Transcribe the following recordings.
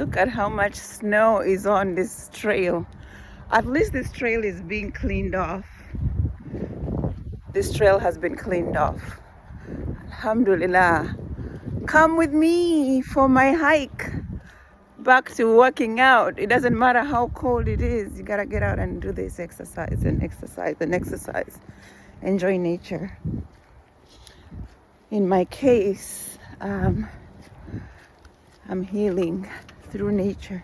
Look at how much snow is on this trail. At least this trail is being cleaned off. This trail has been cleaned off. Alhamdulillah. Come with me for my hike back to working out. It doesn't matter how cold it is. You gotta get out and do this exercise and exercise and exercise. Enjoy nature. In my case, I'm healing through nature.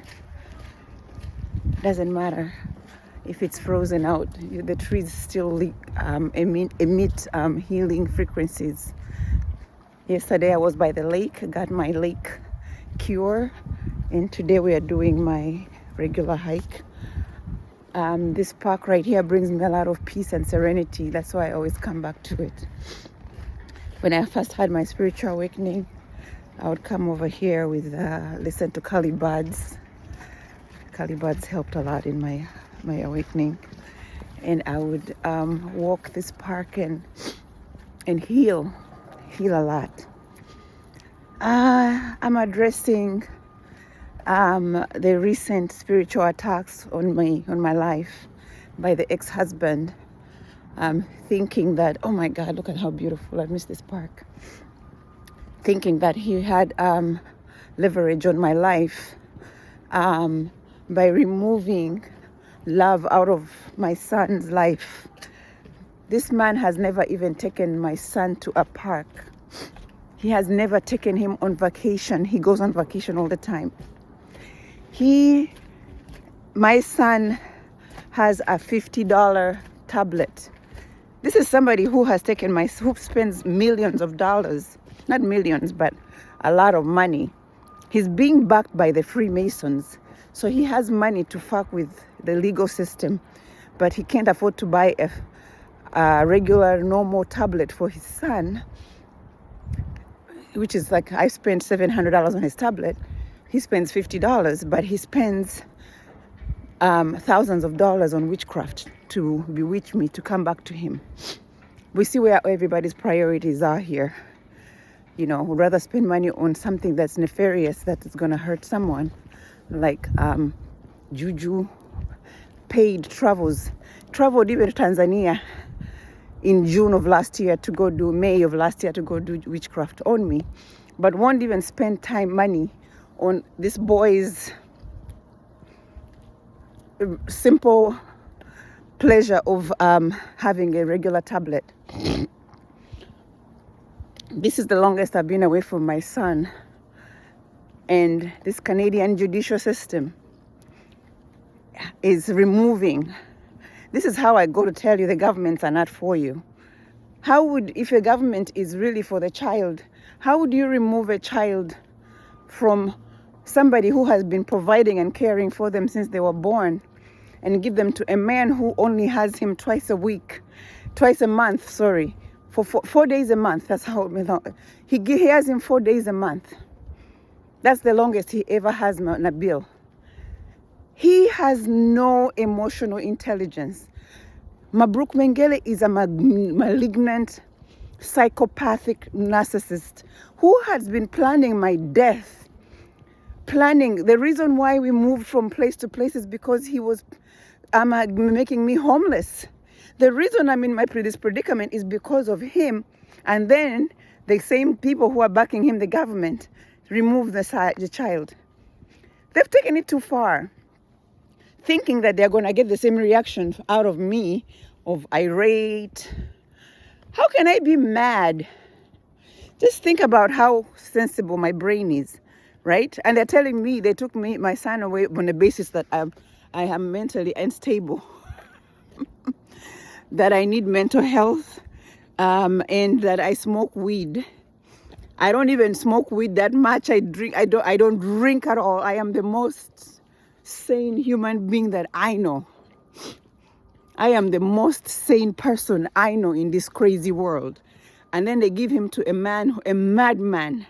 Doesn't matter if it's frozen out. The trees still emit healing frequencies. Yesterday I was by the lake, got my lake cure, and today we are doing my regular hike. This park right here brings me a lot of peace and serenity. That's why I always come back to it. When I first had my spiritual awakening, I would come over here with listen to Kali birds. Kali birds helped a lot in my awakening, and I would walk this park and heal a lot. I'm addressing the recent spiritual attacks on my life by the ex-husband. Thinking that, oh my God, look at how beautiful, I miss this park. Thinking that he had leverage on my life by removing love out of my son's life. This man has never even taken my son to a park. He has never taken him on vacation. He goes on vacation all the time. My son has a $50 tablet. This is somebody who has who spends millions of dollars, not millions, but a lot of money. He's being backed by the Freemasons. So he has money to fuck with the legal system, but he can't afford to buy a regular, normal tablet for his son, which is like, I spent $700 on his tablet. He spends $50, but he spends thousands of dollars on witchcraft to bewitch me to come back to him. We see where everybody's priorities are here. Would rather spend money on something that's nefarious, that is going to hurt someone, like juju, paid traveled even to Tanzania in June of last year to go do, May of last year to go do witchcraft on me, but won't even spend money on this boy's simple pleasure of having a regular tablet. This is the longest I've been away from my son, and this Canadian judicial system is removing. This is how I go to tell you the governments are not for you. If a government is really for the child, how would you remove a child from somebody who has been providing and caring for them since they were born, and give them to a man who only has him twice a month, for 4 days a month? That's how he has him 4 days a month. That's the longest he ever has Nabil. He has no emotional intelligence. Mabruk Mengele is a malignant, psychopathic narcissist who has been planning my death. The reason why we moved from place to place is because he was making me homeless. The reason I'm in this predicament is because of him. And then the same people who are backing him, the government, remove the child. They've taken it too far, thinking that they're going to get the same reaction out of me, of irate. How can I be mad? Just think about how sensible my brain is, right? And they're telling me they took my son away on the basis that I am mentally unstable, that I need mental health, and that I smoke weed. I don't even smoke weed that much. I don't drink at all. I am the most sane human being that I know. I am the most sane person I know in this crazy world. And then they give him to a madman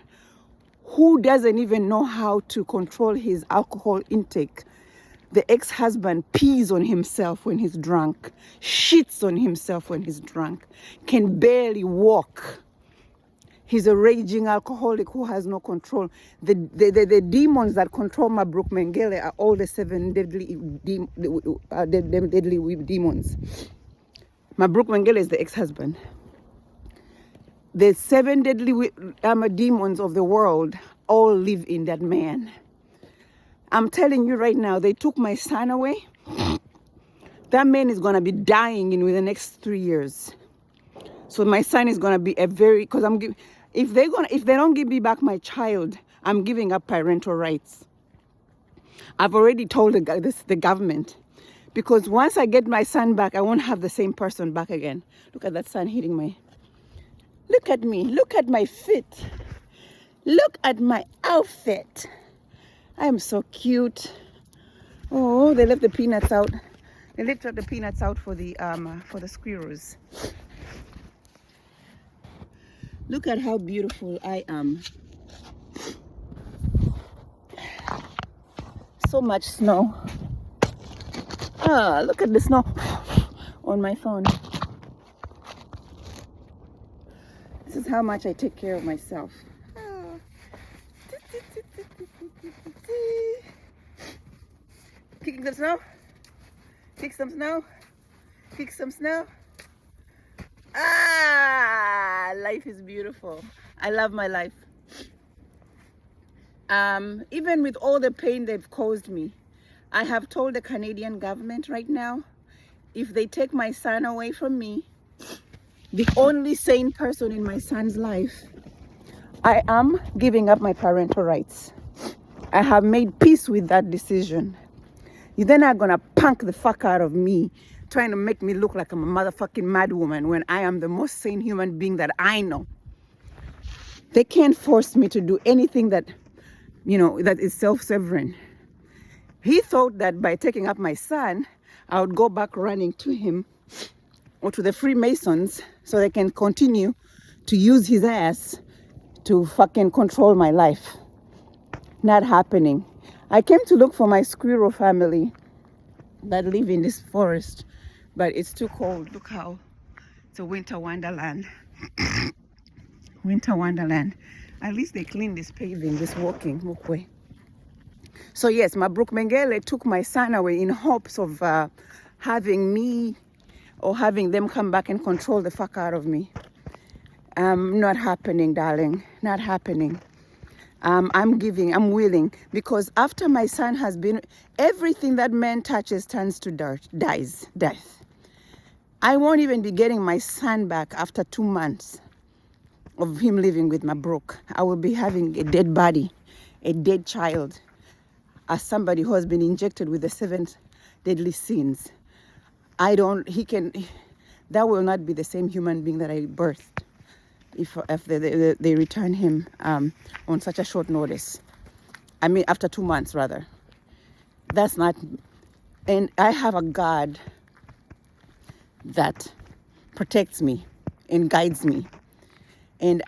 who doesn't even know how to control his alcohol intake. The ex-husband pees on himself when he's drunk, shits on himself when he's drunk, can barely walk. He's a raging alcoholic who has no control. The demons that control Mabruk Mengele are all the 7 deadly demons. Mabruk Mengele is the ex-husband. The 7 deadly demons of the world all live in that man. I'm telling you right now, they took my son away. That man is going to be dying in the next 3 years. So my son is going to be because if they don't give me back my child, I'm giving up parental rights. I've already told the government, because once I get my son back, I won't have the same person back again. Look at that sun hitting me. Look at me. Look at my feet. Look at my outfit. I am so cute. Oh, they left the peanuts out. They left the peanuts out for the squirrels. Look at how beautiful I am. So much snow. Ah, look at the snow on my phone. This is how much I take care of myself. Kicking some snow. Kick some snow. Kick some snow. Ah, life is beautiful. I love my life. Even with all the pain they've caused me, I have told the Canadian government right now, if they take my son away from me, the only sane person in my son's life, I am giving up my parental rights. I have made peace with that decision. Then are gonna punk the fuck out of me, trying to make me look like I'm a motherfucking mad woman when I am the most sane human being that I know. They can't force me to do anything that, that is self-sovereign. He thought that by taking up my son, I would go back running to him or to the Freemasons so they can continue to use his ass to fucking control my life. Not happening. I came to look for my squirrel family that live in this forest, but it's too cold. Look how it's a winter wonderland. Winter wonderland. At least they clean this paving, this walkway. So yes, Mabruk Mengele took my son away in hopes of having me or having them come back and control the fuck out of me. Not happening, darling. Not happening. I'm willing, because after my son has been, everything that man touches turns to death. I won't even be getting my son back after 2 months of him living with Mabruk. I will be having a dead body, a dead child, as somebody who has been injected with the 7 deadly sins. That will not be the same human being that I birthed if they return him on such a short notice. I mean, after 2 months, rather. That's not, and I have a God that protects me and guides me. And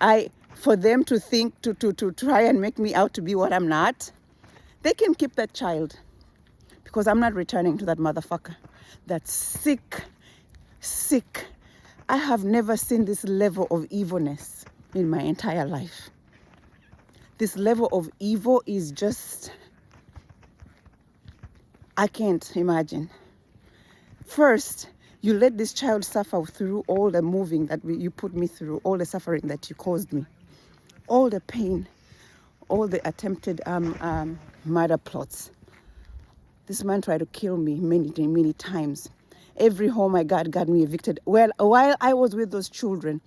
for them to think, to try and make me out to be what I'm not, they can keep that child, because I'm not returning to that motherfucker. That's sick. I have never seen this level of evilness in my entire life. This level of evil is just, I can't imagine. First, you let this child suffer through all the moving that you put me through, all the suffering that you caused me, all the pain, all the attempted murder plots. This man tried to kill me many times. Every home I got me evicted. Well, while I was with those children,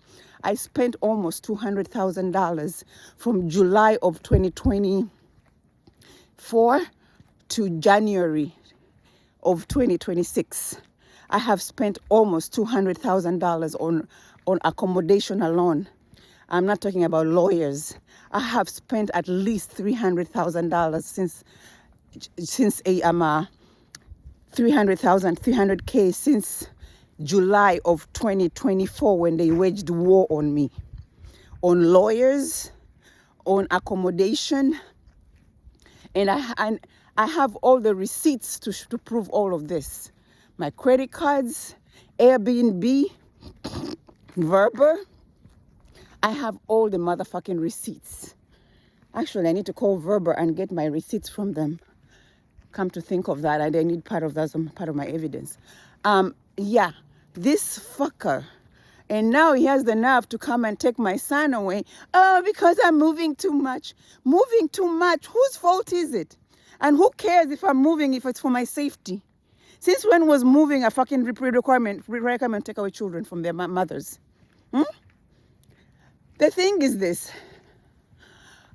I spent almost $200,000 from July of 2024 to January of 2026. I have spent almost $200,000 on accommodation alone. I'm not talking about lawyers. I have spent at least $300,000 since a $300K since July of 2024, when they waged war on me, on lawyers, on accommodation, and I have all the receipts to prove all of this. My credit cards, Airbnb, Verber. I have all the motherfucking receipts. Actually, I need to call Verber and get my receipts from them. Come to think of that, I need part of that, some part of my evidence. Yeah, this fucker. And now he has the nerve to come and take my son away. Oh, because I'm moving too much. Moving too much? Whose fault is it? And who cares if I'm moving if it's for my safety? Since when was moving a fucking requirement to take away children from their mothers? The thing is this.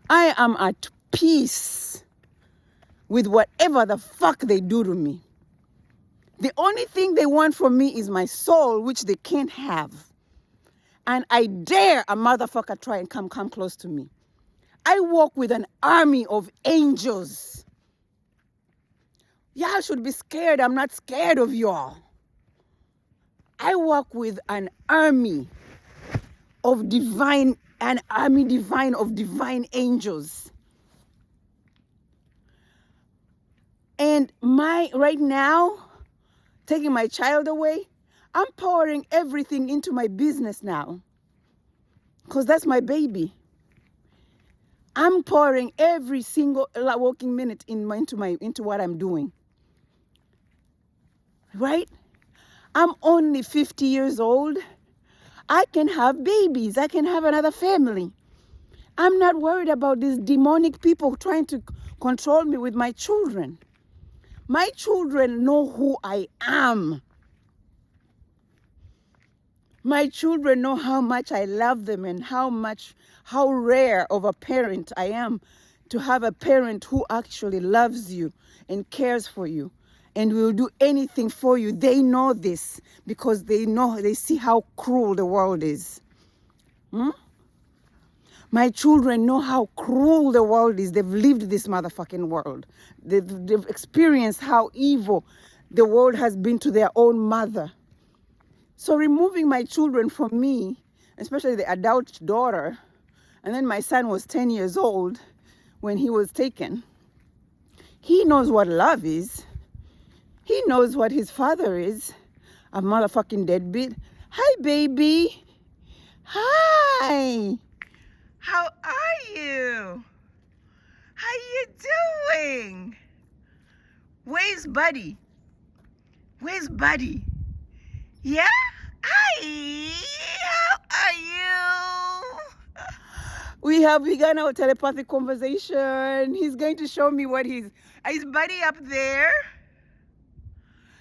I am at peace with whatever the fuck they do to me. The only thing they want from me is my soul, which they can't have. And I dare a motherfucker try and come close to me. I walk with an army of angels. Y'all should be scared. I'm not scared of y'all. I walk with an army of divine angels. And right now, taking my child away, I'm pouring everything into my business now. Because that's my baby. I'm pouring every single working minute into what I'm doing. Right? I'm only 50 years old. I can have babies. I can have another family. I'm not worried about these demonic people trying to control me with my children. My children know who I am. My children know how much I love them and how rare of a parent I am to have a parent who actually loves you and cares for you and will do anything for you. They know this because they see how cruel the world is. My children know how cruel the world is. They've lived this motherfucking world. They've experienced how evil the world has been to their own mother. So removing my children from me, especially the adult daughter, and then my son was 10 years old when he was taken. He knows what love is. He knows what his father is. A motherfucking deadbeat. Hi, baby. Hi. How are you? How you doing? Where's Buddy? Where's Buddy? Yeah? Hi. How are you? We have begun our telepathic conversation. He's going to show me what is Buddy up there?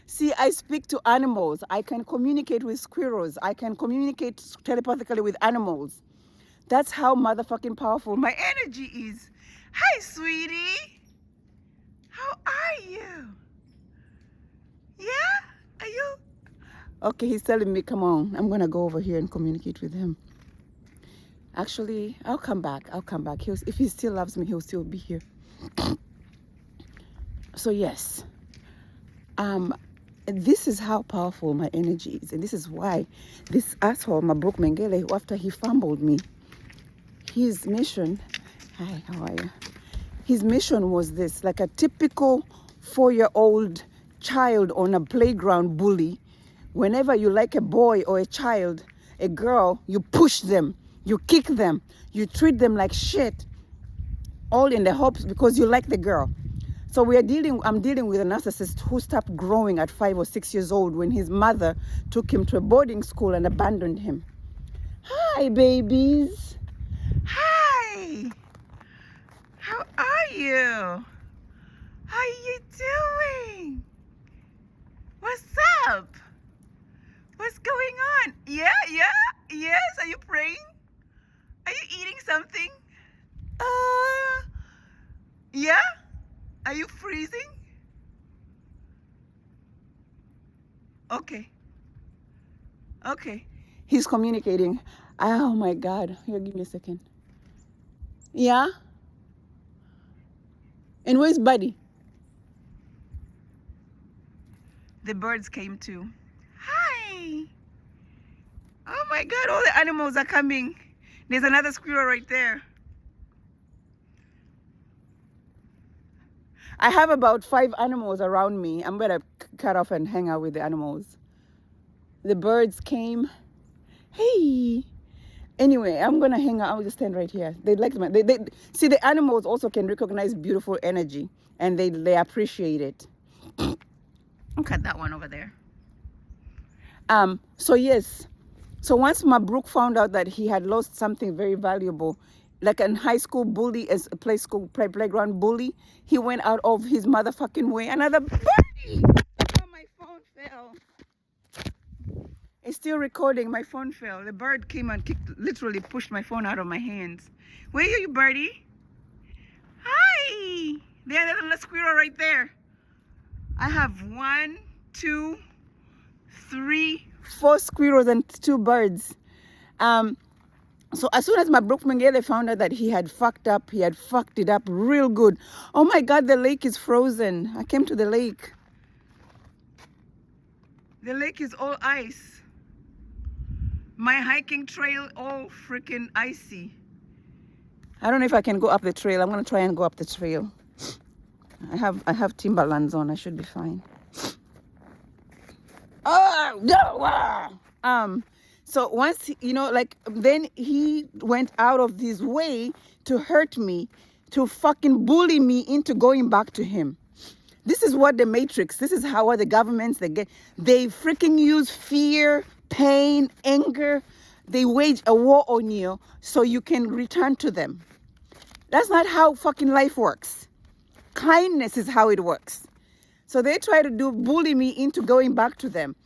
See, I speak to animals. I can communicate with squirrels. I can communicate telepathically with animals. That's how motherfucking powerful my energy is. Hi, sweetie. How are you? Yeah? Are you? Okay, he's telling me, come on. I'm going to go over here and communicate with him. Actually, I'll come back. If he still loves me, he'll still be here. So, yes. This is how powerful my energy is. And this is why this asshole, Mabruk Mengele, after he fumbled me, his mission, hi, how are you? His mission was this, like a typical 4-year-old child on a playground bully. Whenever you like a boy or a child, a girl, you push them, you kick them, you treat them like shit, all in the hopes because you like the girl. So I'm dealing with a narcissist who stopped growing at 5 or 6 years old when his mother took him to a boarding school and abandoned him. Hi, babies. Hi. How are you? How are you doing? What's up? What's going on? Yeah? Yes? Are you praying? Are you eating something? Yeah? Are you freezing? Okay. He's communicating. Oh my God. Here, give me a second. Yeah? And where's Buddy? The birds came too. Hi. Oh my God, all the animals are coming. There's another squirrel right there. I have about 5 animals around me. I'm going to cut off and hang out with the animals. The birds came. Hey. Anyway, I'm gonna hang out. I'll just stand right here. They like my. They see, the animals also can recognize beautiful energy, and they appreciate it. Look at that one over there. So yes. So once Mabruk found out that he had lost something very valuable, like a high school bully, as a playground bully, he went out of his motherfucking way. Another birdie! Oh, my phone fell. It's still recording. My phone fell. The bird came and literally pushed my phone out of my hands. Where are you, birdie? Hi! There's a squirrel right there. I have 1, 2, 3, 4 squirrels and 2 birds. So as soon as Mabruk Mengele found out that he had fucked it up real good. Oh my God, the lake is frozen. I came to the lake. The lake is all ice. My hiking trail all freaking icy. I don't know if I can go up the trail. I'm gonna try and go up the trail. I have Timberlands on. I should be fine. Oh no! So once, then he went out of his way to hurt me, to fucking bully me into going back to him. This is what the Matrix, this is how the governments, they freaking use fear, pain, anger. They wage a war on you so you can return to them. That's not how fucking life works. Kindness is how it works. So they try to bully me into going back to them.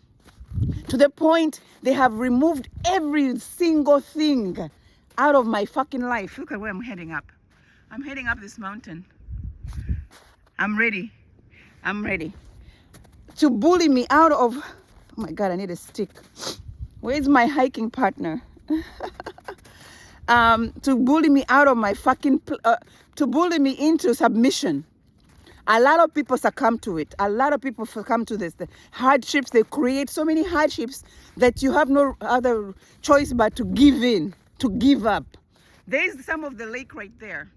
To the point they have removed every single thing out of my fucking life. Look at where I'm heading up. I'm heading up this mountain. I'm ready. To bully me out of, oh my God, I need a stick. Where's my hiking partner? To bully me out of my fucking, to bully me into submission. A lot of people succumb to it. A lot of people succumb to this. The hardships, they create so many hardships that you have no other choice but to give in, to give up. There's some of the lake right there.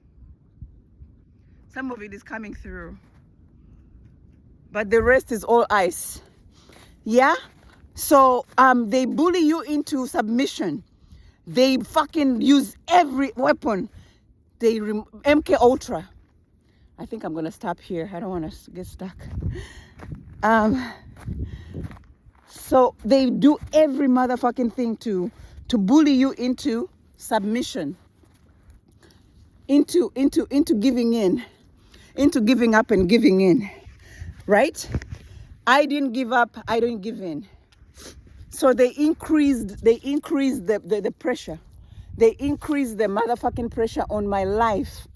Some of it is coming through. But the rest is all ice. Yeah? So they bully you into submission. They fucking use every weapon. They MK Ultra. I think I'm gonna stop here. I don't want to get stuck. So they do every motherfucking thing to bully you into submission, into giving in, into giving up and giving in, right? I didn't give up. I don't give in. So they increased the pressure. They increased the motherfucking pressure on my life.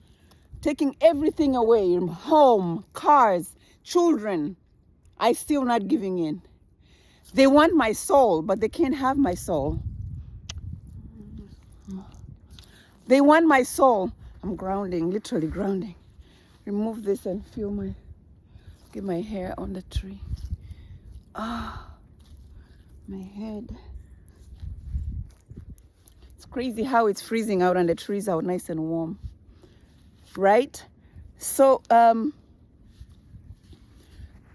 Taking everything away, home, cars, children. I still not giving in. They want my soul, but they can't have my soul. They want my soul. I'm grounding, literally grounding. Remove this and get my hair on the tree. My head. It's crazy how it's freezing out and the trees are nice and warm. Right? So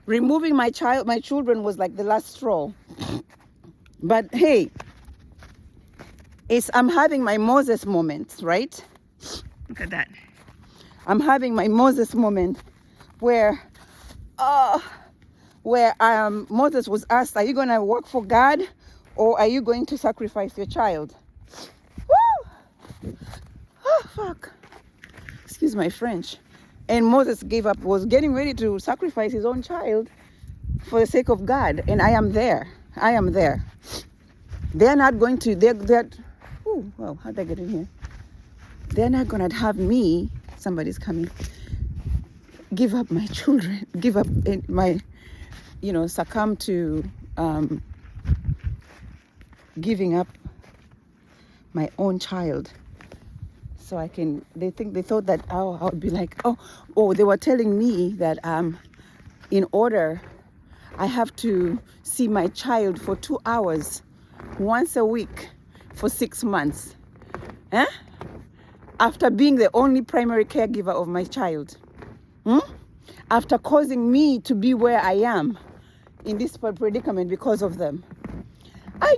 removing my children was like the last straw. But hey, I'm having my Moses moment, right? Look at that. I'm having my Moses moment where Moses was asked, are you going to work for God or are you going to sacrifice your child? Woo! Oh, fuck. Excuse my French. And Moses gave up, was getting ready to sacrifice his own child for the sake of God. And I am there. They're not going to, oh, well, how'd I get in here? They're not going to have me, somebody's coming, give up my children, give up my, succumb to giving up my own child. So they thought that I would be like, they were telling me that in order, I have to see my child for 2 hours, once a week for 6 months. After being the only primary caregiver of my child. After causing me to be where I am in this predicament because of them.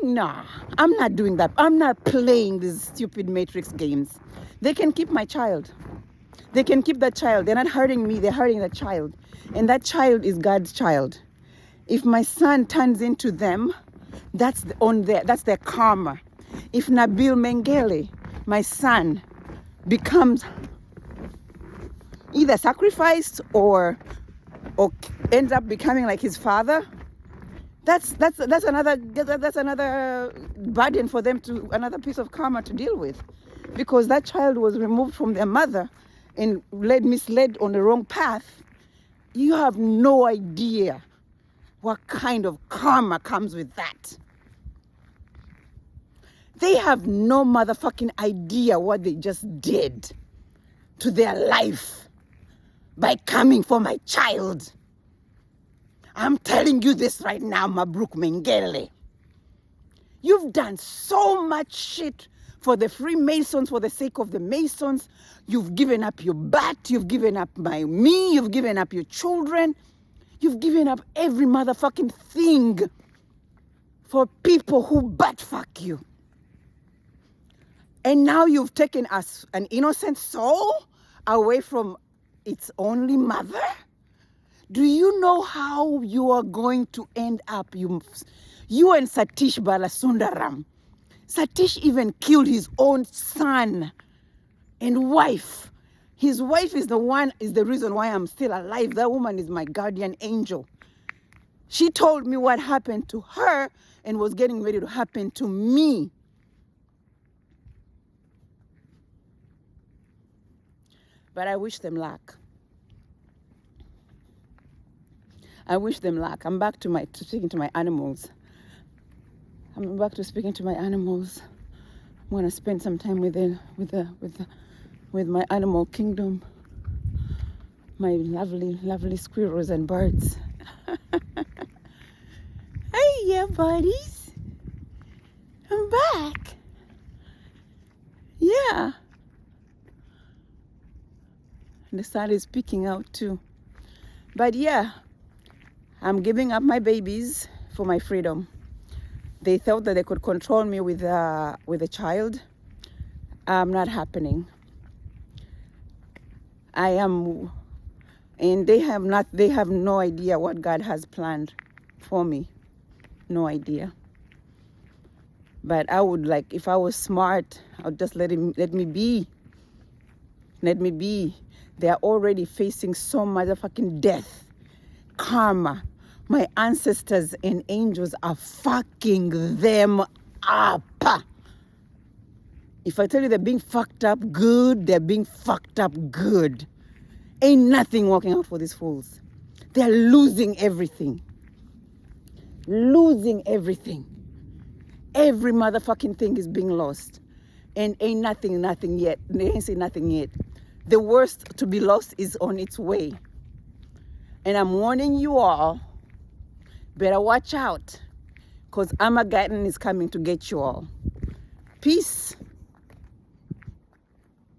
Nah, I'm not doing that. I'm not playing these stupid Matrix games. They can keep my child. They can keep that child. They're not hurting me, they're hurting that child. And that child is God's child. If my son turns into them, that's their karma. If Nabil Mengele, my son, becomes either sacrificed or ends up becoming like his father, that's another burden for them, to another piece of karma to deal with, because that child was removed from their mother and misled on the wrong path. You have no idea what kind of karma comes with that. They have no motherfucking idea what they just did to their life by coming for my child. I'm telling you this right now, Mabruk Mengele. You've done so much shit for the Freemasons for the sake of the Masons. You've given up your bat, you've given up me, you've given up your children. You've given up every motherfucking thing for people who butt fuck you. And now you've taken us, an innocent soul, away from its only mother? Do you know how you are going to end up? You and Satish Balasundaram. Satish even killed his own son and wife. His wife is the reason why I'm still alive. That woman is my guardian angel. She told me what happened to her and was getting ready to happen to me. But I wish them luck. I wish them luck. I'm back to speaking to my animals. I'm back to speaking to my animals. I'm gonna spend some time with my animal kingdom. My lovely, lovely squirrels and birds. Hey, yeah, buddies. I'm back. Yeah. The sun is peeking out too. But yeah, I'm giving up my babies for my freedom. They thought that they could control me with a child. Not happening. I am, and they have no idea what God has planned for me. No idea. But I would, like, if I was smart, I would just let me be. Let me be. They are already facing so motherfucking death, karma. My ancestors and angels are fucking them up. If I tell you they're being fucked up good, they're being fucked up good. Ain't nothing working out for these fools. They're losing everything. Losing everything. Every motherfucking thing is being lost. And ain't nothing yet. They ain't say nothing yet. The worst to be lost is on its way. And I'm warning you all, better watch out, because Armageddon is coming to get you all. Peace.